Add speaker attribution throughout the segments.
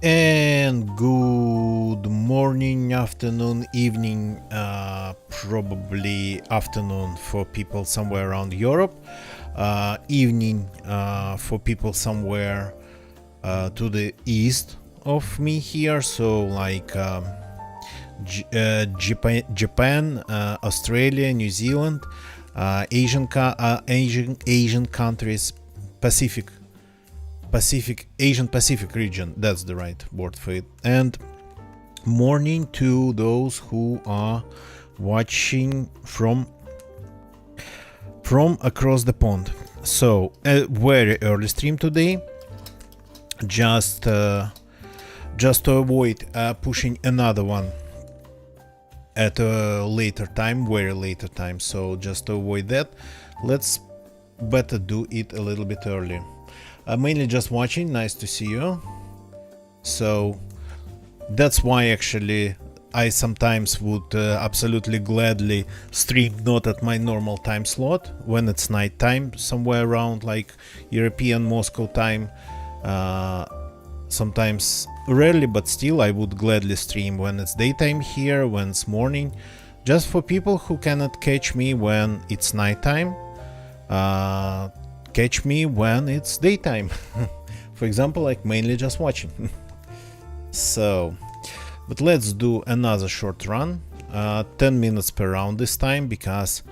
Speaker 1: And good morning, afternoon, evening, probably afternoon for people somewhere around Europe, evening for people somewhere to the east of me here, so like Japan, Australia, New Zealand, Asian countries, Pacific Asian Pacific region, that's the right word for it. And morning to those who are watching from across the pond. So a very early stream today, just to avoid pushing another one at a later time, very later time. So just to avoid that, let's better do it a little bit earlier. Mainly just watching, nice to see you. So that's why actually I sometimes would absolutely gladly stream not at my normal time slot when it's night time, somewhere around like European Moscow time. Sometimes rarely, but still I would gladly stream when it's daytime here, when it's morning, just for people who cannot catch me when it's nighttime. Catch me when it's daytime. For example, like mainly just watching. So, but let's do another short run, 10 minutes per round this time, because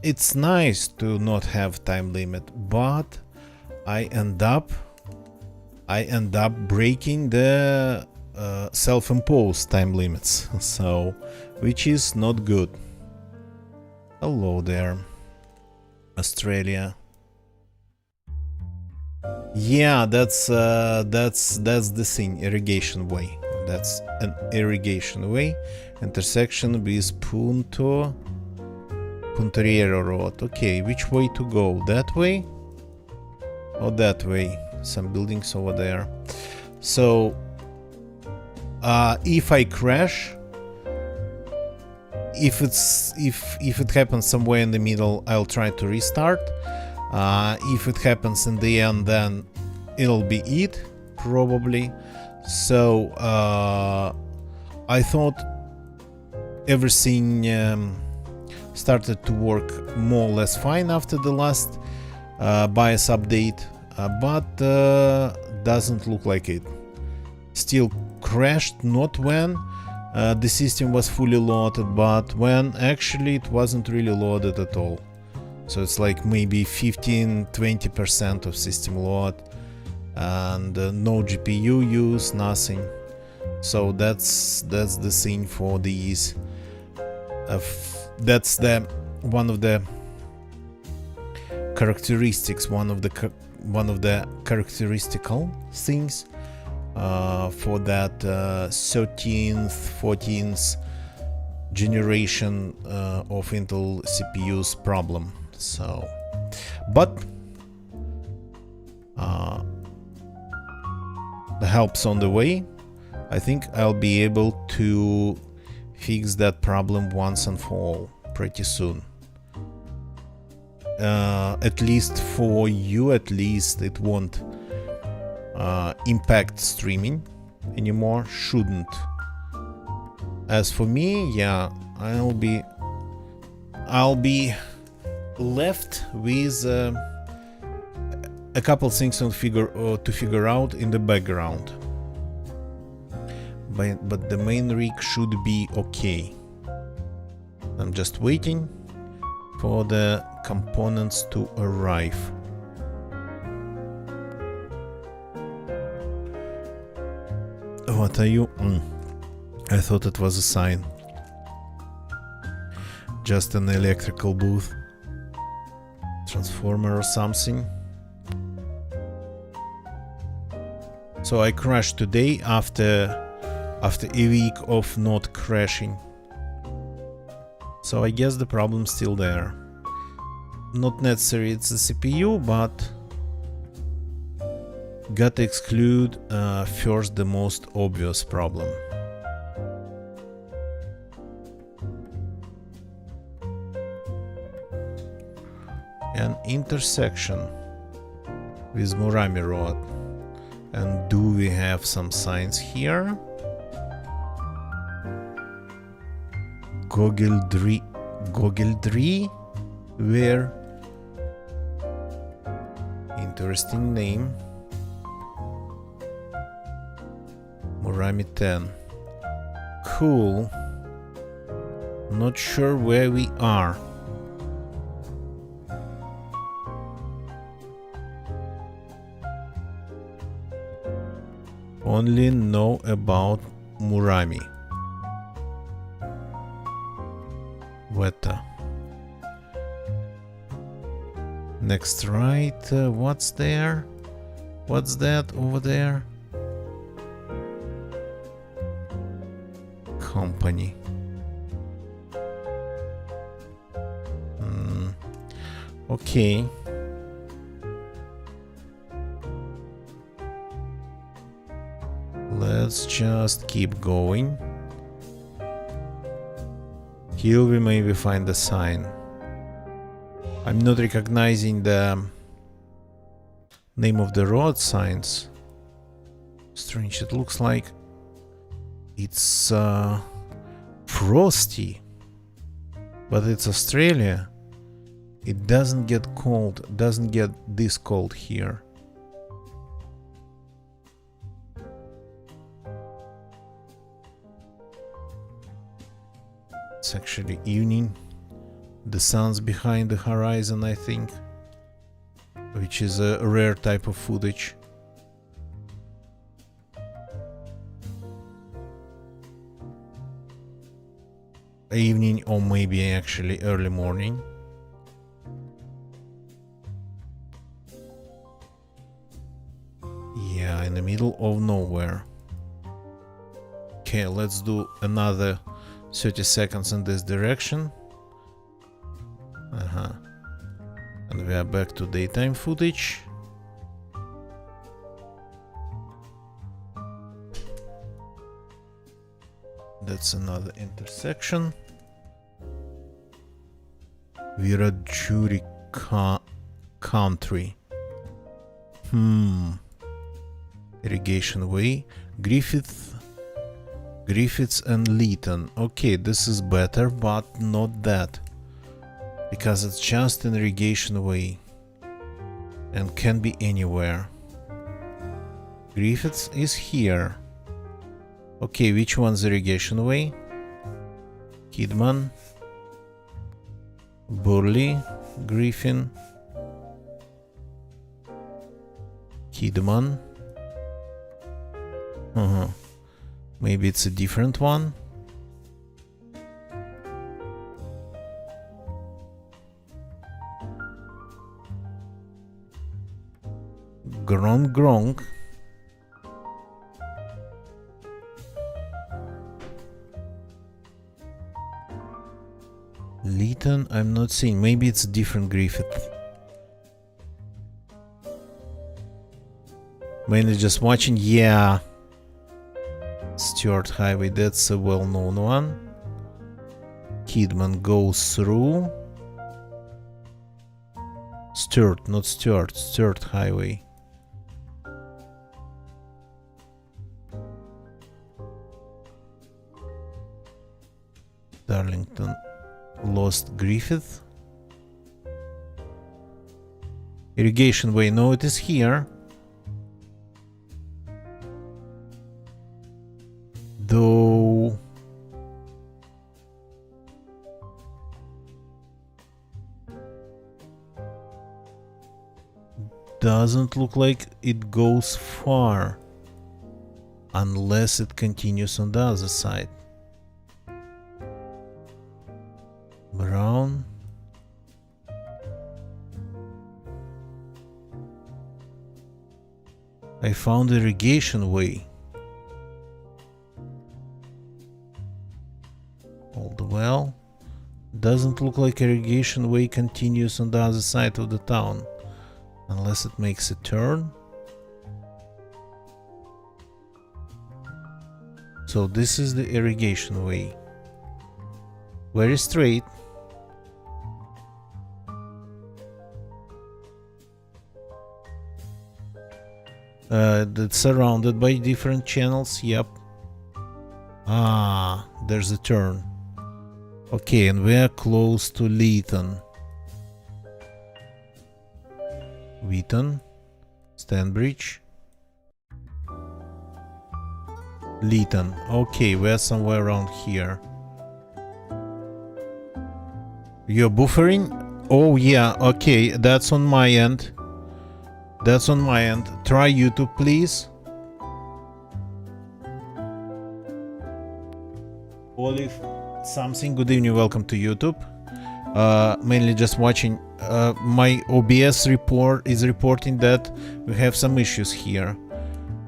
Speaker 1: it's nice to not have time limit, but I end up breaking the self-imposed time limits, so which is not good. Hello there, Australia. Yeah, that's the thing. Irrigation way. That's an irrigation way. Intersection with Puntoriero Road. Okay, which way to go? That way or that way? Some buildings over there. So, if I crash, if it happens somewhere in the middle, I'll try to restart. If it happens in the end, then it'll be it, probably. So I thought everything started to work more or less fine after the last BIOS update, but doesn't look like it. Still crashed, not when the system was fully loaded, but when actually it wasn't really loaded at all. So it's like maybe 15-20% of system load, and no GPU use, nothing. So that's the thing for these. That's the one of the characteristics, one of the characteristical things for that 13th, 14th generation of Intel CPU's problem. So, but the help's on the way. I think I'll be able to fix that problem once and for all pretty soon. At least for you, at least it won't impact streaming anymore. Shouldn't. As for me, yeah, I'll be left with a couple things to figure out in the background. But the main rig should be okay. I'm just waiting for the components to arrive. What are you? I thought it was a sign. Just an electrical booth. Transformer or something. So I crashed today after a week of not crashing. So I guess the problem's still there. Not necessarily it's the CPU, but gotta exclude first the most obvious problem. An intersection with Murami Road. And do we have some signs here? Gogeldri. Where? Interesting name. Murami 10. Cool. Not sure where we are. Only know about Murami. Weta. Next right, what's there? What's that over there? Company. Okay. Let's just keep going. Here we maybe find a sign. I'm not recognizing the name of the road signs. Strange, it looks like it's frosty, but it's Australia. It doesn't get cold, doesn't get this cold here. It's actually evening. The sun's behind the horizon, I think, which is a rare type of footage. Evening, or maybe actually early morning. Yeah, in the middle of nowhere. Okay, let's do another 30 seconds in this direction. And we are back to daytime footage. That's another intersection. Virajuri country. Irrigation Way. Griffiths and Leeton. Okay, this is better, but not that. Because it's just an irrigation way. And can be anywhere. Griffiths is here. Okay, which one's irrigation way? Kidman. Burley. Griffin. Kidman. Maybe it's a different one. Gronk. Leeton, I'm not seeing. Maybe it's a different Griffith. Mainly just watching. Yeah. Stuart Highway, that's a well-known one. Kidman goes through. Stuart, not Stuart. Stuart Highway. Darlington lost Griffith. Irrigation Way, no, it is here. Though doesn't look like it goes far unless it continues on the other side. Brown. I found irrigation way. All the well. Doesn't look like irrigation way continues on the other side of the town. Unless it makes a turn. So this is the irrigation way. Very straight. That's surrounded by different channels. Yep. Ah, there's a turn. Okay, and we are close to Leeton. Wheaton, Stanbridge, Leeton. Okay, we're somewhere around here. You're buffering? Oh yeah, okay, that's on my end. That's on my end. Try YouTube, please. Olive something, good evening, welcome to YouTube. Mainly just watching. My OBS report is reporting that we have some issues here.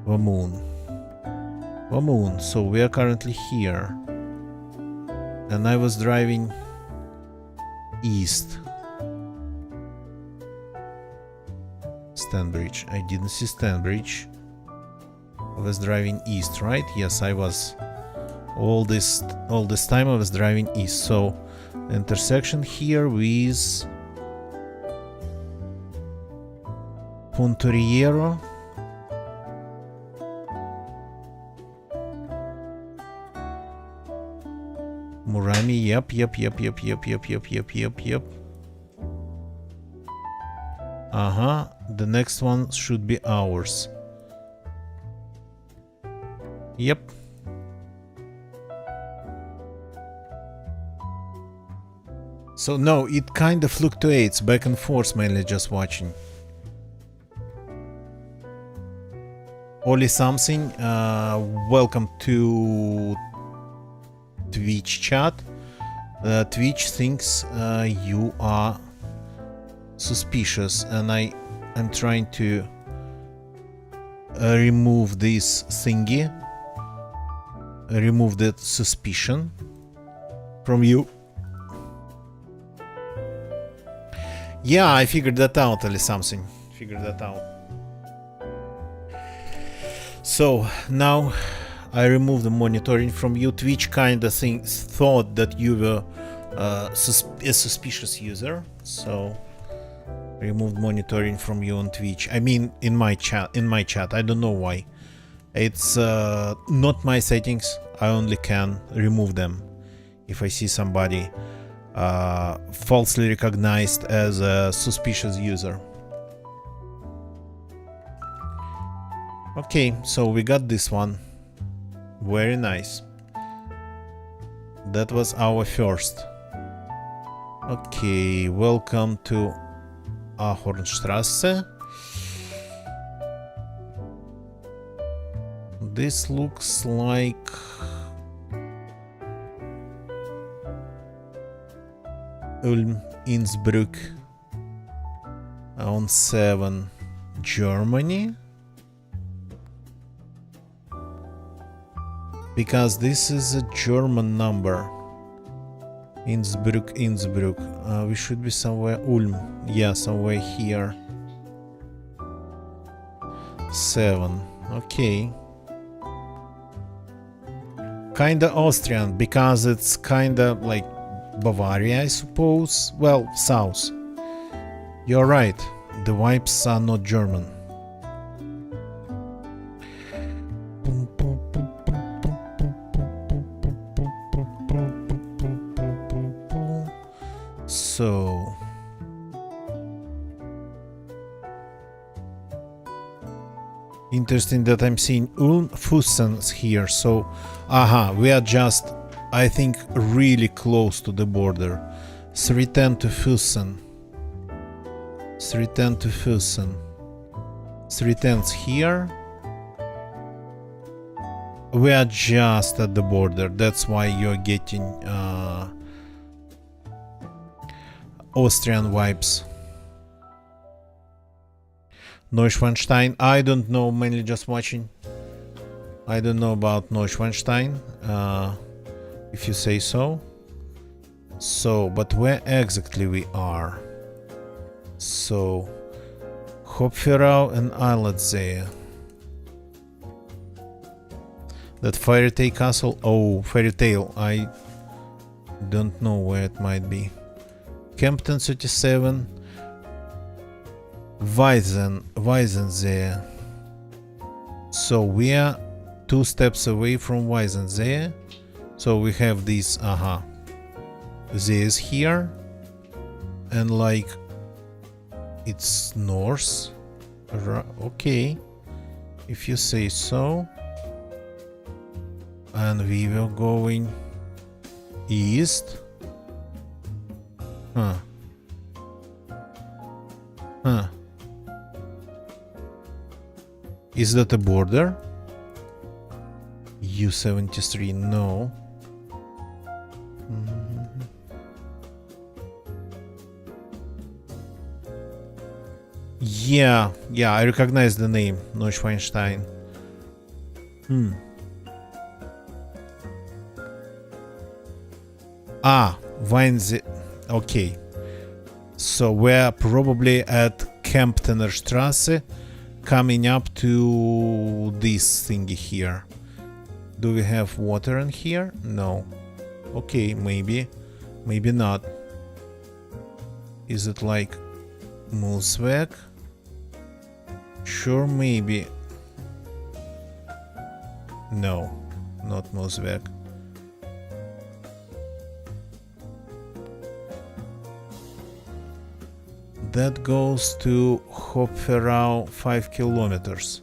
Speaker 1: Vamoon, so we are currently here. And I was driving east. Stanbridge. I didn't see Stanbridge. I was driving east, right? Yes, I was. All this time I was driving east. So intersection here with Puntoriero. Murami, yep. The next one should be ours. Yep. So no, it kind of fluctuates back and forth, mainly just watching. Oli something, welcome to Twitch chat. Twitch thinks you are suspicious, and I'm trying to remove this thingy, remove that suspicion from you. Yeah, I figured that out, Ali something. Figured that out. So now I removed the monitoring from you. Twitch kinda thought that you were a suspicious user, so removed monitoring from you on Twitch. I mean, in my chat. I don't know why. It's not my settings. I only can remove them if I see somebody falsely recognized as a suspicious user. Okay, so we got this one. Very nice. That was our first. Okay, welcome to Ahornstrasse. This looks like Ulm, Innsbruck on 7, Germany. Because this is a German number. Innsbruck. We should be somewhere. Ulm. Yeah, somewhere here. 7. Okay. Kinda Austrian, because it's kinda like Bavaria, I suppose. Well, south. You're right. The vibes are not German. So interesting that I'm seeing Ulm Fussens here. So we are just, I think, really close to the border. 310 to Fussen. 310's here. We are just at the border. That's why you're getting Austrian vibes. Neuschwanstein, I don't know, mainly just watching. I don't know about Neuschwanstein, if you say so. So, but where exactly we are? So, Hopferau and Eiletzee. That Fairy Tale Castle, oh, Fairy Tale, I don't know where it might be. Kempten 37, Weizensee. So we are 2 steps away from Weissensee. So we have this, this here, and like it's north. Okay, if you say so. And we were going east. Huh. Is that a border? U-73, no. Yeah, I recognize the name, Neuschwanstein. Weinze. Okay. So we're probably at Kemptener Straße, coming up to this thingy here. Do we have water in here? No. Okay, maybe. Maybe not. Is it like Moosweg? Sure, maybe. No, not Moosweg. That goes to Hopferau 5 kilometers.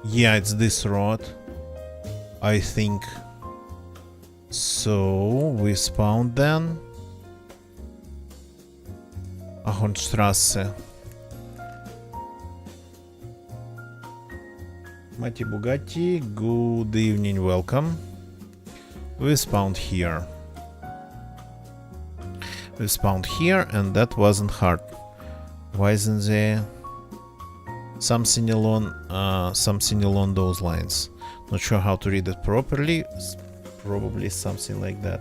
Speaker 1: Yeah, it's this road, I think. So we spawned then. Ahornstrasse. Mati Bugatti, good evening, welcome. We spawned here. We spawned here, and that wasn't hard. Weissensee, something along those lines. Not sure how to read it properly. Probably something like that.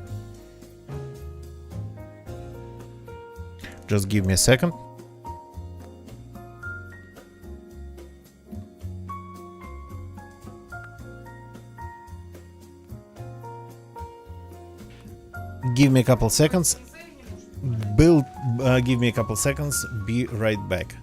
Speaker 1: Just give me a second. Give me a couple seconds. Give me a couple seconds. Be right back.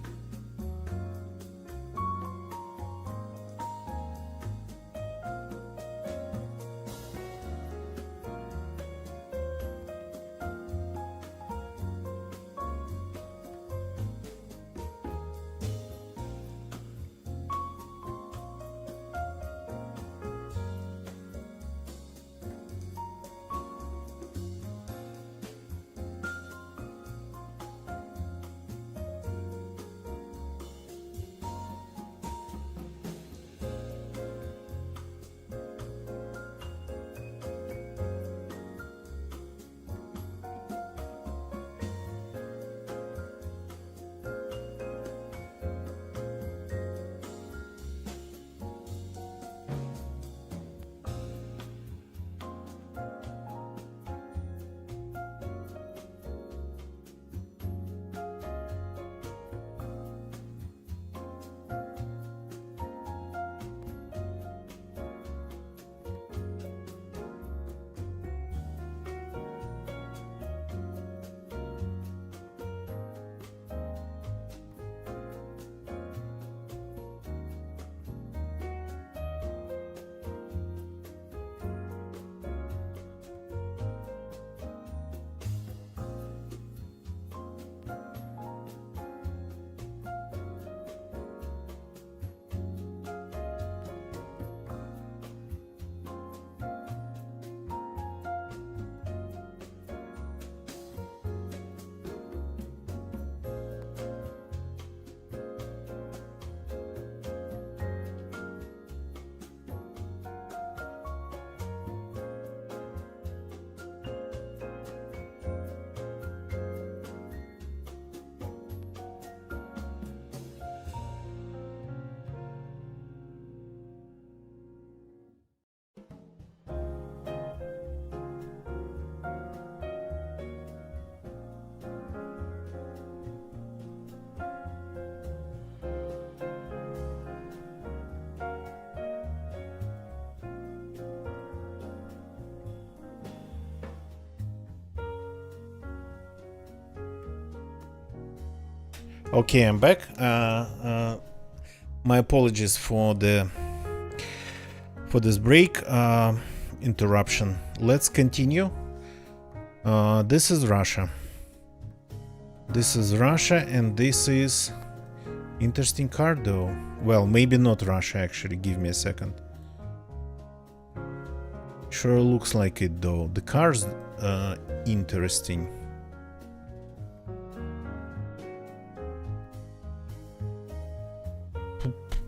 Speaker 1: Okay, I'm back. My apologies for the for this break. Interruption. Let's continue. This is Russia. This is Russia, and this is interesting card though. Well, maybe not Russia actually. Give me a second. Sure looks like it though. The car's interesting.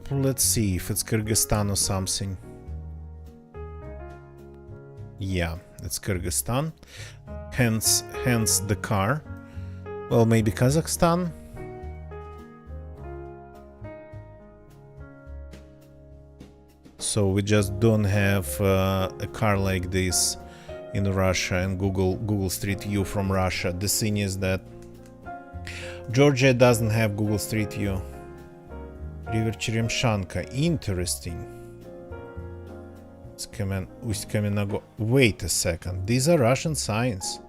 Speaker 1: Let's see if it's Kyrgyzstan or something. Yeah, it's Kyrgyzstan. Hence the car. Well, maybe Kazakhstan. So we just don't have a car like this in Russia and Google Street View from Russia. The thing is that Georgia doesn't have Google Street View. River Cheremshanka, interesting. Wait a second, these are Russian signs.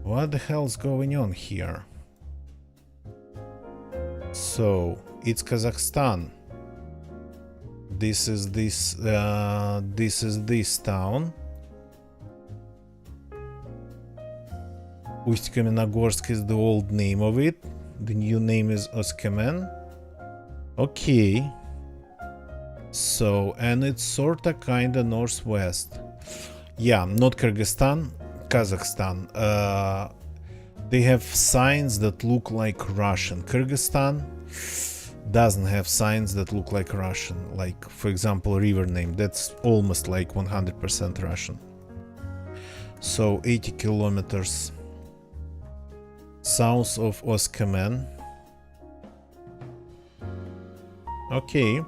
Speaker 1: What the hell's going on here? So it's Kazakhstan. This is this town. Uсть-Kamenogorsk is the old name of it. The new name is Oskmen. Okay. So, and it's sorta kinda northwest. Yeah, not Kyrgyzstan, Kazakhstan. They have signs that look like Russian. Kyrgyzstan doesn't have signs that look like Russian. Like, for example, river name. That's almost like 100% Russian. So, 80 kilometers south of Oskmen. Okay.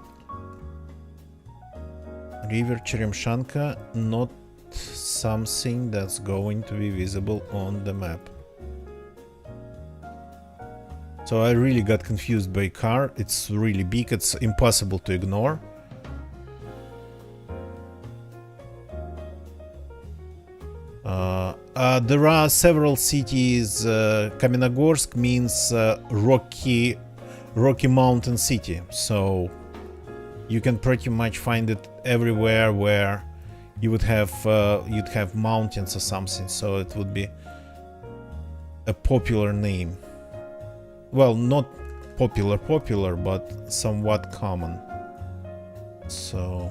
Speaker 1: River Cheremshanka, not something that's going to be visible on the map. So I really got confused by car. It's really big, it's impossible to ignore. There are several cities. Kamenogorsk means rocky mountain city, so you can pretty much find it everywhere where you would have you'd have mountains or something. So it would be a popular name. Well, not popular, but somewhat common. So.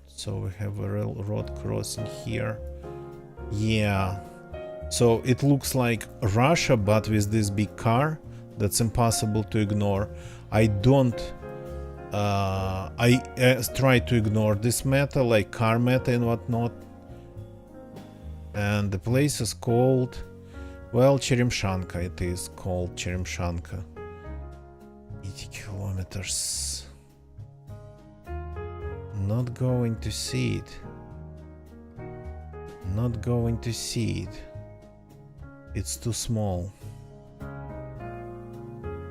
Speaker 1: So we have a railroad crossing here. Yeah. So it looks like Russia, but with this big car. That's impossible to ignore. I don't. I try to ignore this meta, like car meta and whatnot. And the place is called, well, Cheremshanka. It is called Cheremshanka. 80 kilometers. Not going to see it. Not going to see it. It's too small.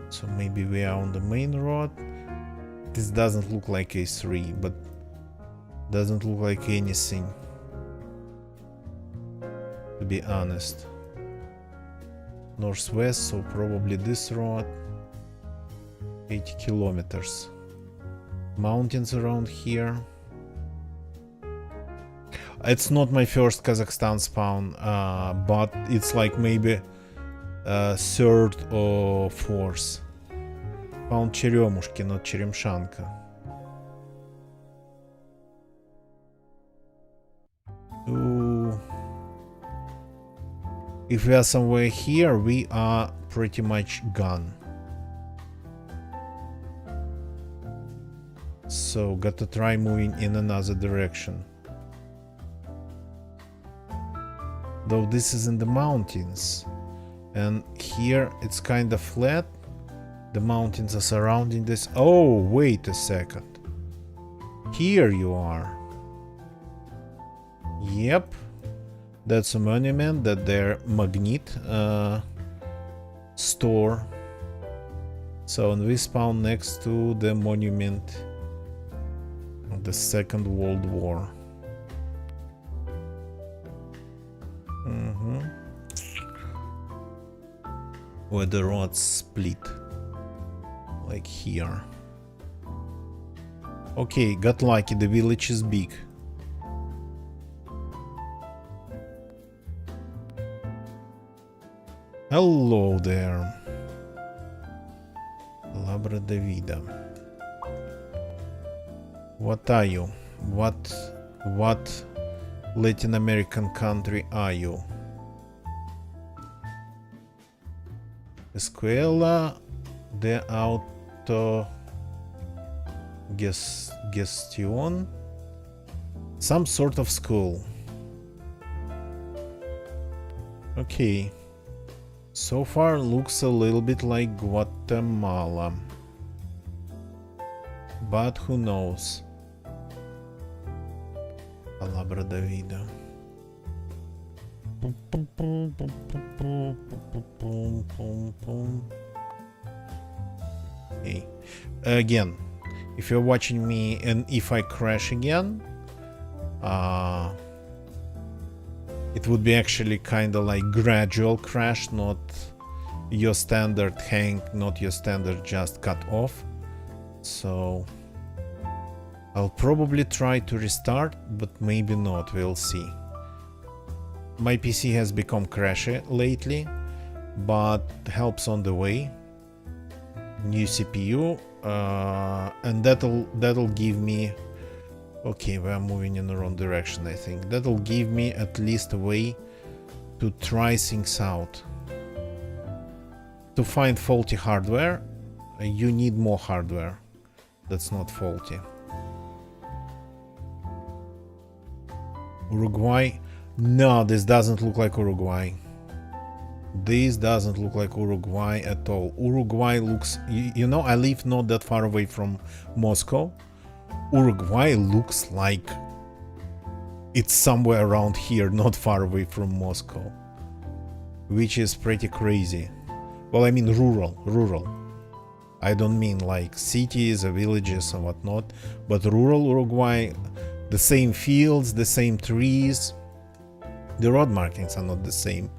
Speaker 1: So maybe we are on the main road. This doesn't look like A3, but doesn't look like anything, to be honest. Northwest, so probably this road. 80 kilometers. Mountains around here. It's not my first Kazakhstan spawn, but it's like maybe third or fourth. Found Черемушки, not Черемшанка. Ooh. If we are somewhere here, we are pretty much gone. So, got to try moving in another direction. Though this is in the mountains. And here it's kind of flat. The mountains are surrounding this. Oh, wait a second. Here you are. Yep. That's a monument that their magnet store. So, and we spawn next to the monument of the Second World War. where the roads split. Like here. Okay, got lucky, the village is big. Hello there. Labra Davida. What are you? What Latin American country are you? Escuela de Auto Gestión? Some sort of school. Okay. So far looks a little bit like Guatemala. But who knows? Palabra da vida. Hey. Again, if you're watching me and if I crash again, it would be actually kind of like gradual crash, not your standard hang, not your standard just cut off. So I'll probably try to restart, but maybe not, we'll see. My PC has become crashy lately, but helps on the way. New CPU, and that'll give me... Okay, we're moving in the wrong direction, I think. That'll give me at least a way to try things out. To find faulty hardware, you need more hardware that's not faulty. Uruguay? No, this doesn't look like Uruguay. This doesn't look like Uruguay at all. Uruguay looks... You know, I live not that far away from Moscow. Uruguay looks like it's somewhere around here, not far away from Moscow. Which is pretty crazy. Well, I mean rural. I don't mean like cities or villages or whatnot, but rural Uruguay, the same fields, the same trees. The road markings are not the same,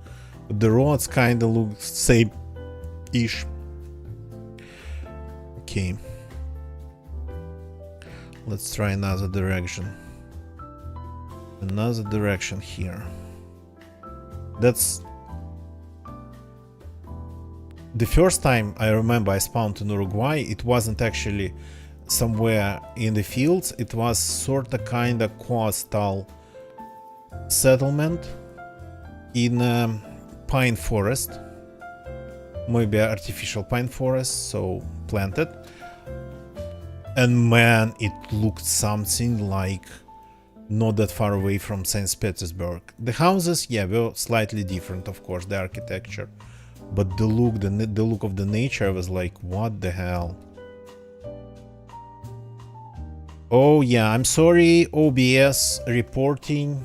Speaker 1: but the roads kind of look same-ish. Okay. Let's try another direction. Another direction here. That's... The first time I remember I spawned in Uruguay, it wasn't actually somewhere in the fields. It was sort of kind of coastal settlement in a pine forest. Maybe artificial pine forest, so planted. And man, it looked something like not that far away from St. Petersburg. The houses, yeah, were slightly different, of course, the architecture. But the look of the nature was like, what the hell? Oh yeah, I'm sorry, OBS reporting.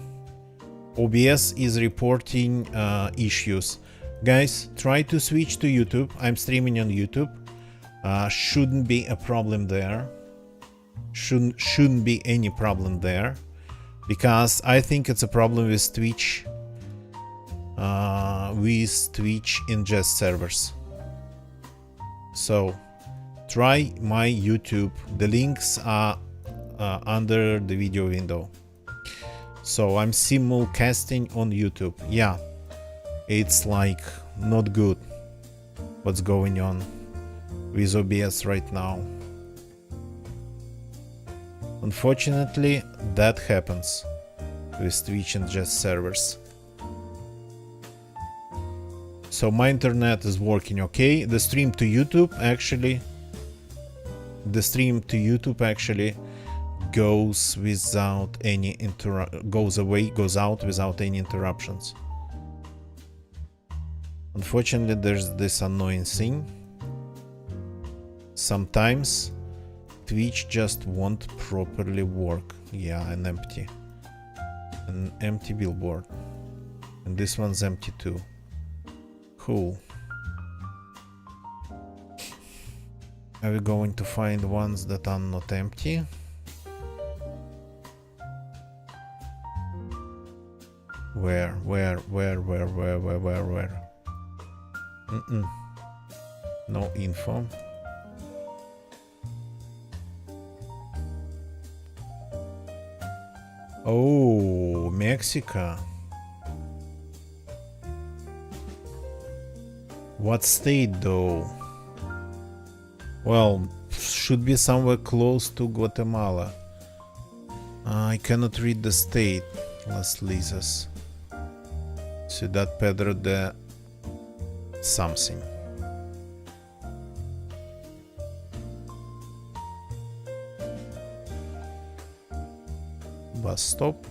Speaker 1: OBS is reporting issues. Guys, try to switch to YouTube. I'm streaming on YouTube. Shouldn't be a problem there. Shouldn't be any problem there, because I think it's a problem with Twitch. With Twitch ingest servers. So try my YouTube. The links are under the video window. So I'm simulcasting on YouTube. Yeah, it's like not good what's going on with OBS right now. Unfortunately, that happens with Twitch ingest servers. So my internet is working okay. The stream to YouTube actually goes without any goes out without any interruptions. Unfortunately, there's this annoying thing. Sometimes Twitch just won't properly work. Yeah, an empty billboard. And this one's empty too. Cool. Are we going to find ones that are not empty? Where? No info. Oh, Mexico. What state though? Well, should be somewhere close to Guatemala. I cannot read the state. Las Lisas. Ciudad Pedro de something. Bus stop.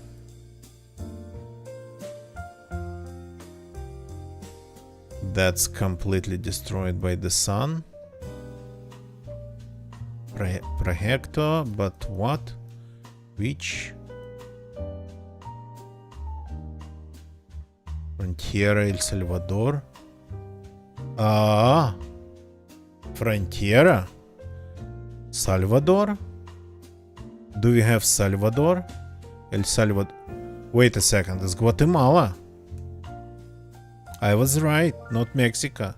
Speaker 1: That's completely destroyed by the sun. Proyecto, but what? Which? Frontiera El Salvador. Ah, Frontiera? Salvador? Do we have Salvador? El Salvador. Wait a second, it's Guatemala. I was right, not Mexico.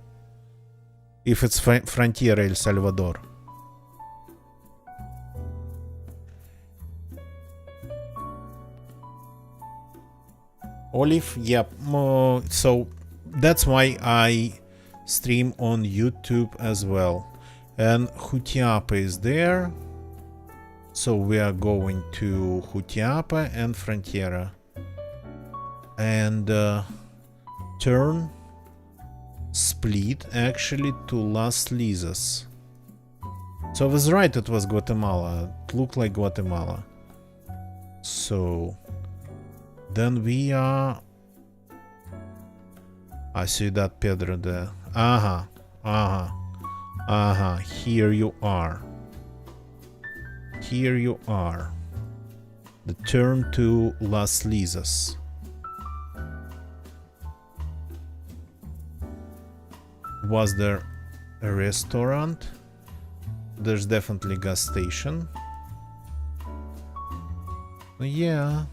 Speaker 1: If it's Frontiera El Salvador. Olive, yep. So that's why I stream on YouTube as well. And Jutiapa is there. So we are going to Jutiapa and Frontera. And turn split actually to Las Lisas. So I was right, it was Guatemala. It looked like Guatemala. So then we are Ciudad Pedro de... Here you are. Here you are. The turn to Las Lisas. Was there a restaurant? There's definitely a gas station. Yeah.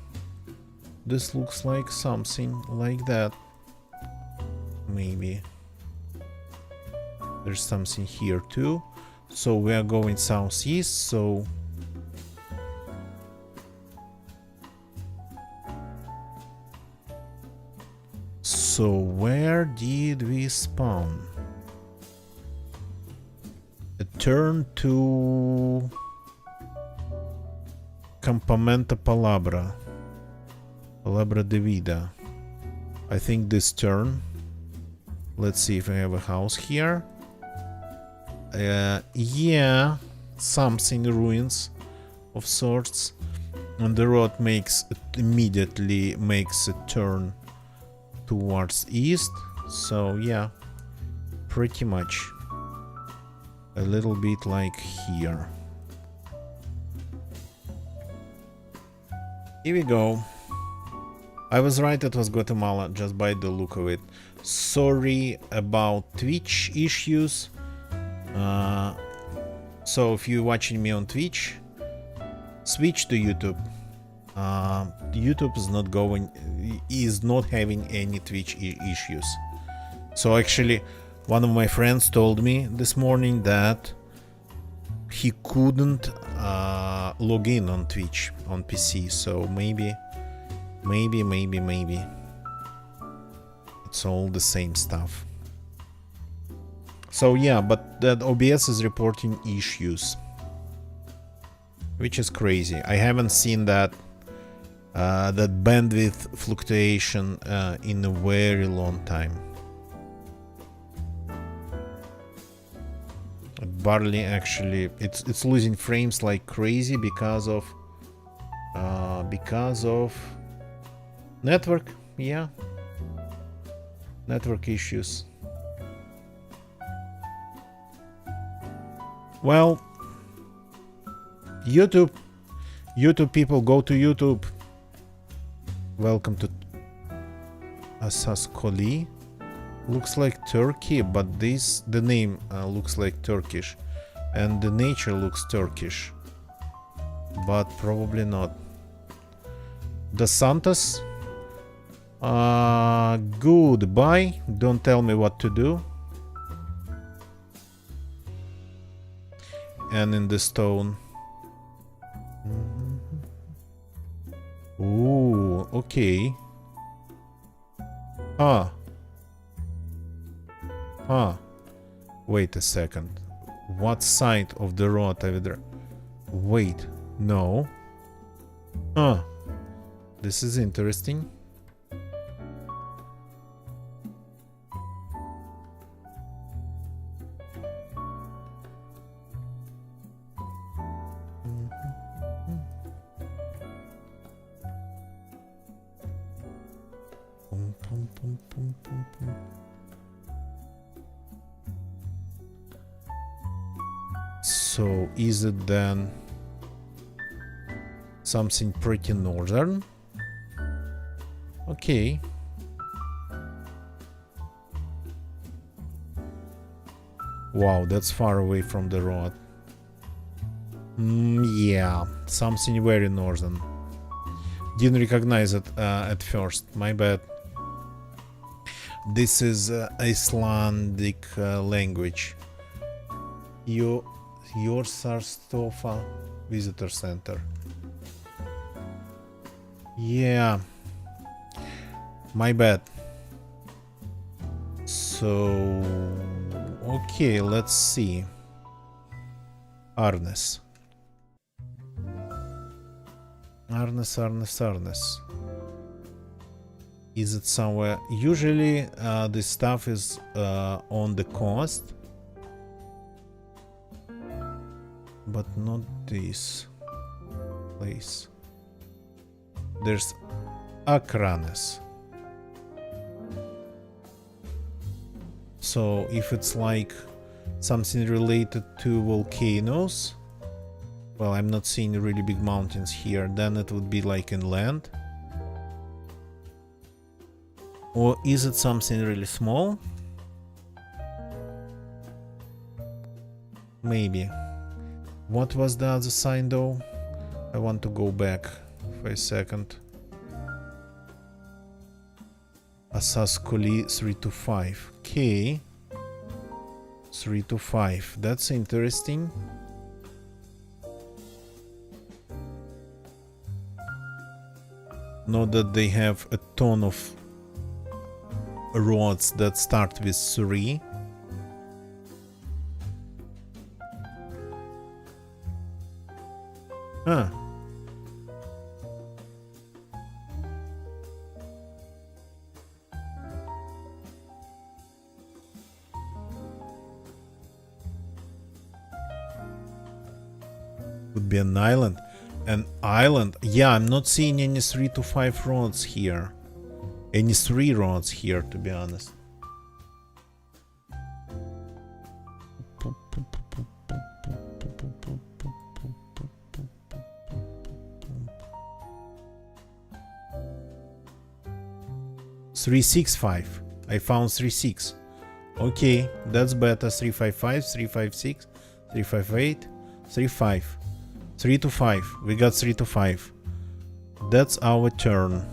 Speaker 1: This looks like something like that. Maybe. There's something here too. So we are going southeast, so... So where did we spawn? A turn to... Campamento Palabra. Palabra de Vida. I think this turn. Let's see if I have a house here. Yeah, something ruins of sorts. And the road immediately makes a turn towards east. So yeah, pretty much a little bit like here. Here we go. I was right, it was Guatemala just by the look of it. Sorry about Twitch issues. So if you're watching me on Twitch, switch to YouTube. YouTube is not having any Twitch issues. So actually, one of my friends told me this morning that he couldn't log in on Twitch on PC. So maybe it's all the same stuff. So yeah, but that OBS is reporting issues, which is crazy. I haven't seen that bandwidth fluctuation in a very long time. Barley actually, it's losing frames like crazy because of network. Yeah, network issues. Well, YouTube people, go to YouTube. Welcome to Asaskoli. Looks like Turkey, but the name looks like Turkish, and the nature looks Turkish, but probably not. Dos Santos. Goodbye. Don't tell me what to do. and in the stone. Ooh, okay. Ah. Ah. Wait a second. What side of the road I would... Wait. No. Ah. This is interesting. So is it then something pretty northern? Okay. Wow, that's far away from the road. Yeah, something very northern. Didn't recognize it at first, my bad. This is Icelandic language. Your Sarstofa Visitor Center. Yeah, my bad. So, okay, let's see. Arnes. Arnes. Is it somewhere? Usually this stuff is on the coast. But not this place. There's Akranes. So if it's like something related to volcanoes, well, I'm not seeing really big mountains here, then it would be like inland. Or is it something really small? Maybe. What was the other sign though? I want to go back for a second. Asaskoli 3 to 5. Okay. 3 to 5. That's interesting. Know that they have a ton of roads that start with 3. Huh. Would be an island. An island. Yeah, I'm not seeing any 3 to 5 roads here. Any 3 roads here, to be honest. Three, 6, 5. I found 3, 6. Okay, that's better. 3, 5, 5, 3, 5, 6, 3, 5, 8, 3, 5. 3 to 5. We got 3 to 5. That's our turn.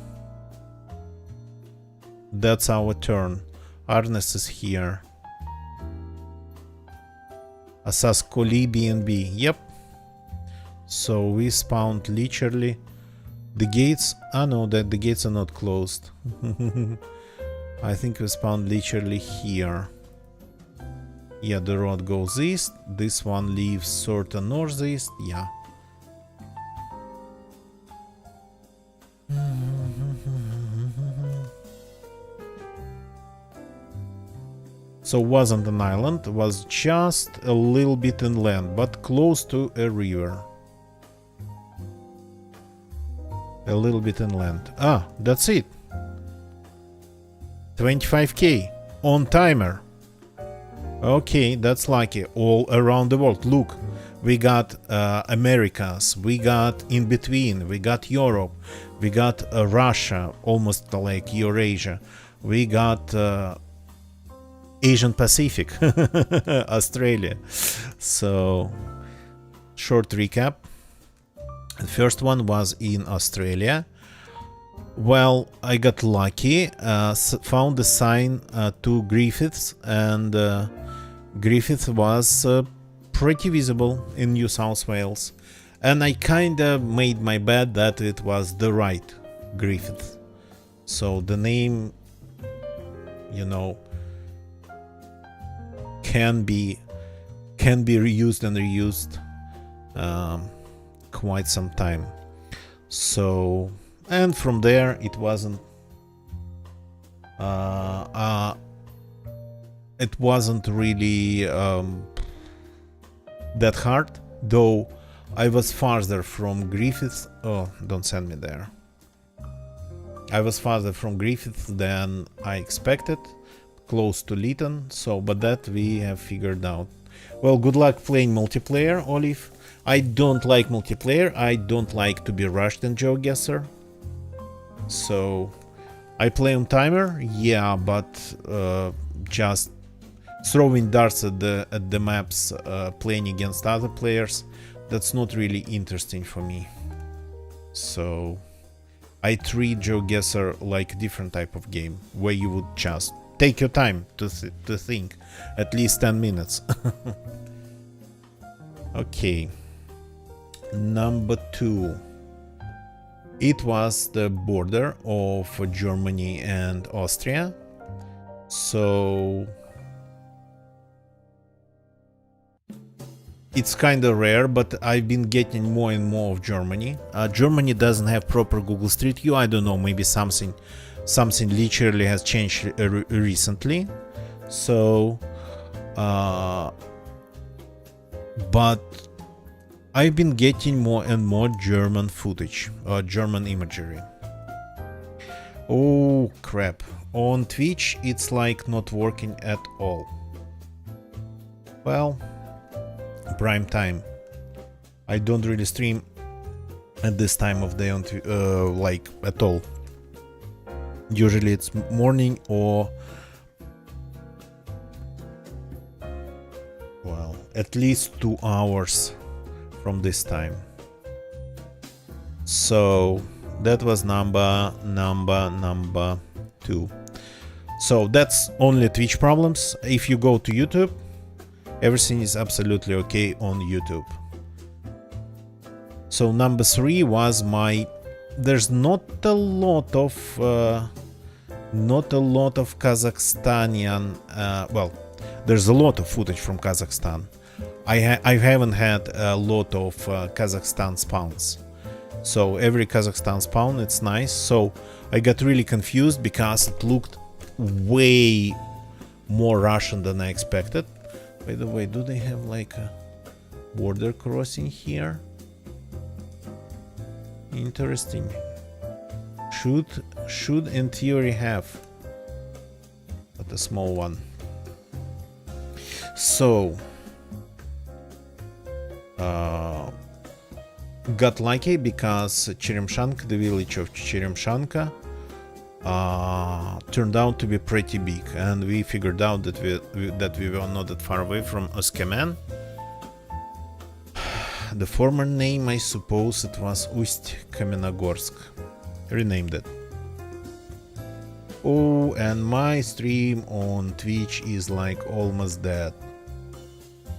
Speaker 1: That's our turn. Arnes is here. Asaskoli BNB. Yep. So we spawned literally. The gates. I know that the gates are not closed. I think we spawned literally here. Yeah, the road goes east. This one leaves sort of northeast. Yeah. So wasn't an island, was just a little bit inland, but close to a river. A little bit inland. Ah, that's it. 25k on timer. Okay, that's lucky. All around the world. Look, we got Americas, we got in between, we got Europe, we got Russia, almost like Eurasia, we got Asian Pacific, Australia. So, short recap. The first one was in Australia. Well, I got lucky, found a sign to Griffiths, and Griffith was pretty visible in New South Wales, and I kinda made my bet that it was the right Griffith. So the name, you know, can be reused and reused quite some time. So, and from there it wasn't really that hard, though I was farther from Griffith. Oh, don't send me there. I was farther from Griffith than I expected, close to Lytton, so, but that we have figured out. Well, good luck playing multiplayer, Olive. I don't like multiplayer, I don't like to be rushed in GeoGuessr. So, I play on timer, yeah, but just throwing darts at the maps, playing against other players, that's not really interesting for me. So, I treat GeoGuessr like a different type of game, where you would just take your time to think, at least 10 minutes. Okay, number 2. It was the border of Germany and Austria. So it's kind of rare, but I've been getting more and more of Germany. Germany doesn't have proper Google Street View. I don't know, maybe something literally has changed recently. So, but I've been getting more and more German footage, German imagery. Oh crap, on Twitch it's like not working at all. Well, prime time. I don't really stream at this time of day on like at all. Usually it's morning or, well, at least 2 hours from this time. So that was number 2. So that's only Twitch problems. If you go to YouTube, everything is absolutely okay on YouTube. So number 3 was my, there's not a lot of Kazakhstanian, well, there's a lot of footage from Kazakhstan. I haven't had a lot of Kazakhstan spawns. So every Kazakhstan spawn, it's nice. So I got really confused because it looked way more Russian than I expected. By the way, do they have like a border crossing here? Interesting. Should in theory have, but a small one. So got lucky because Cheremshanka, the village of Cheremshanka, turned out to be pretty big, and we figured out that we were not that far away from Oskamen. The former name, I suppose it was Ust-Kamenogorsk. Renamed it. Oh, and my stream on Twitch is like almost dead.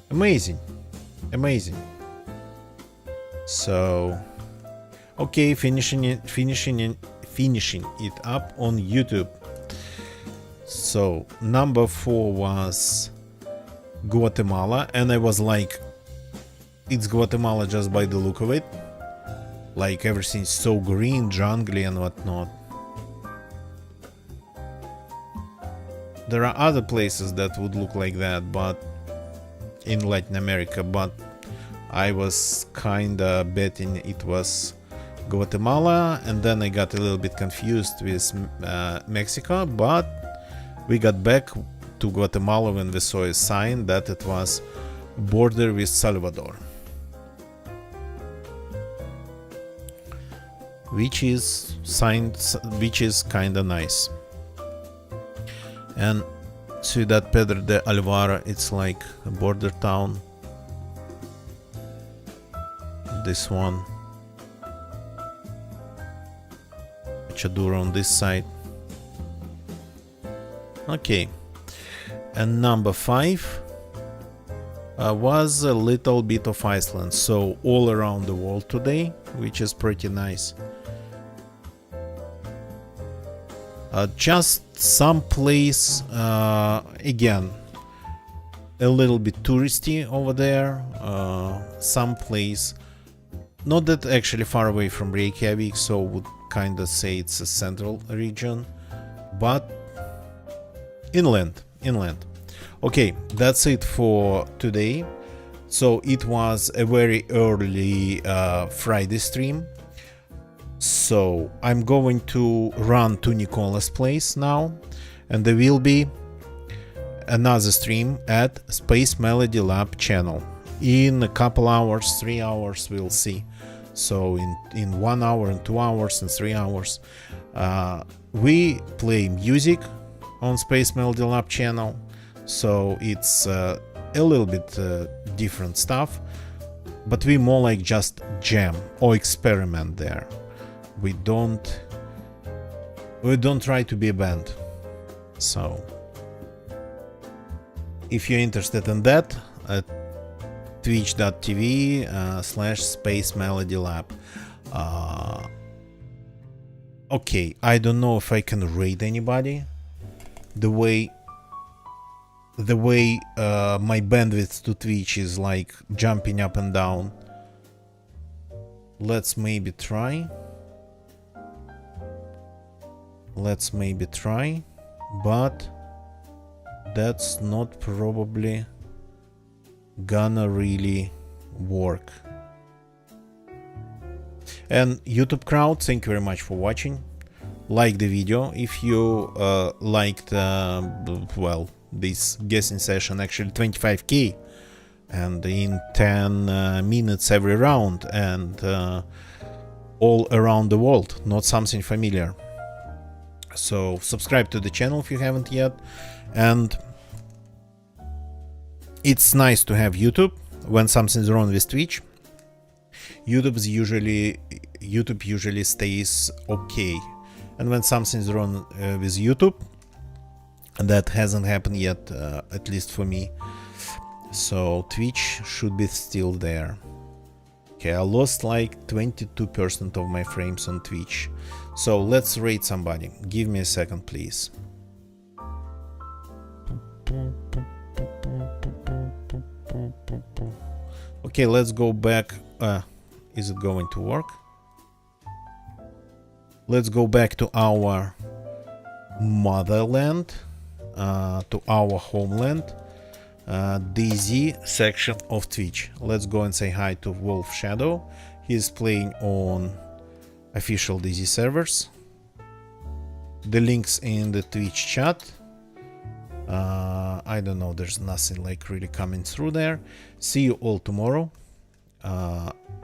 Speaker 1: Amazing. Amazing. So, okay, finishing it up on YouTube. So, number 4 was Guatemala, and I was like, it's Guatemala just by the look of it. Like everything's so green, jungly and whatnot. There are other places that would look like that, but in Latin America, but I was kinda betting it was Guatemala, and then I got a little bit confused with Mexico, but we got back to Guatemala when we saw a sign that it was border with Salvador, which is kinda nice. And Ciudad Pedro de Alvara, it's like a border town. This one, Chadura on this side. Okay, and number 5, was a little bit of Iceland, so all around the world today, which is pretty nice. Just some place, again, a little bit touristy over there, some place not that actually far away from Reykjavik, so would kind of say it's a central region, but inland. Okay, that's it for today. So it was a very early Friday stream. So I'm going to run to Nicola's place now, and there will be another stream at Space Melody Lab channel in a couple hours, 3 hours, we'll see. So in 1 hour and 2 hours and 3 hours we play music on Space Melody Lab channel, so it's a little bit different stuff, but we more like just jam or experiment there. We don't try to be a band. So if you're interested in that, twitch.tv/Space Melody Lab. Okay, I don't know if I can raid anybody. The way my bandwidth to Twitch is like jumping up and down. Let's maybe try, but that's not probably gonna really work. And YouTube crowd, thank you very much for watching. Like the video if you liked well, this guessing session, actually 25k and in 10 minutes every round, and all around the world, not something familiar. So subscribe to the channel if you haven't yet. And it's nice to have YouTube when something's wrong with Twitch. YouTube usually stays okay, and when something's wrong with YouTube, and that hasn't happened yet, at least for me, so Twitch should be still there. Okay, I lost like 22% of my frames on Twitch, so let's rate somebody. Give me a second, please. Okay, let's go back. Is it going to work? Let's go back to our motherland, to our homeland, DZ section of Twitch. Let's go and say hi to Wolf Shadow. He's playing on official DZ servers. The links in the Twitch chat. I don't know, there's nothing like really coming through there. See you all tomorrow.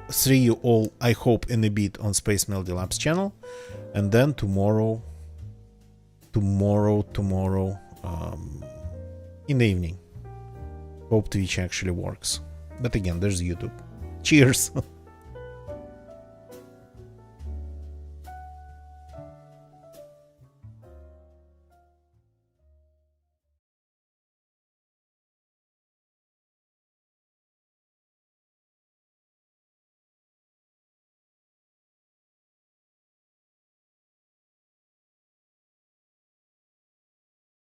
Speaker 1: See you all, I hope, in a bit on Space Melody Labs channel, and then tomorrow in the evening. Hope Twitch actually works, but again, there's YouTube. Cheers.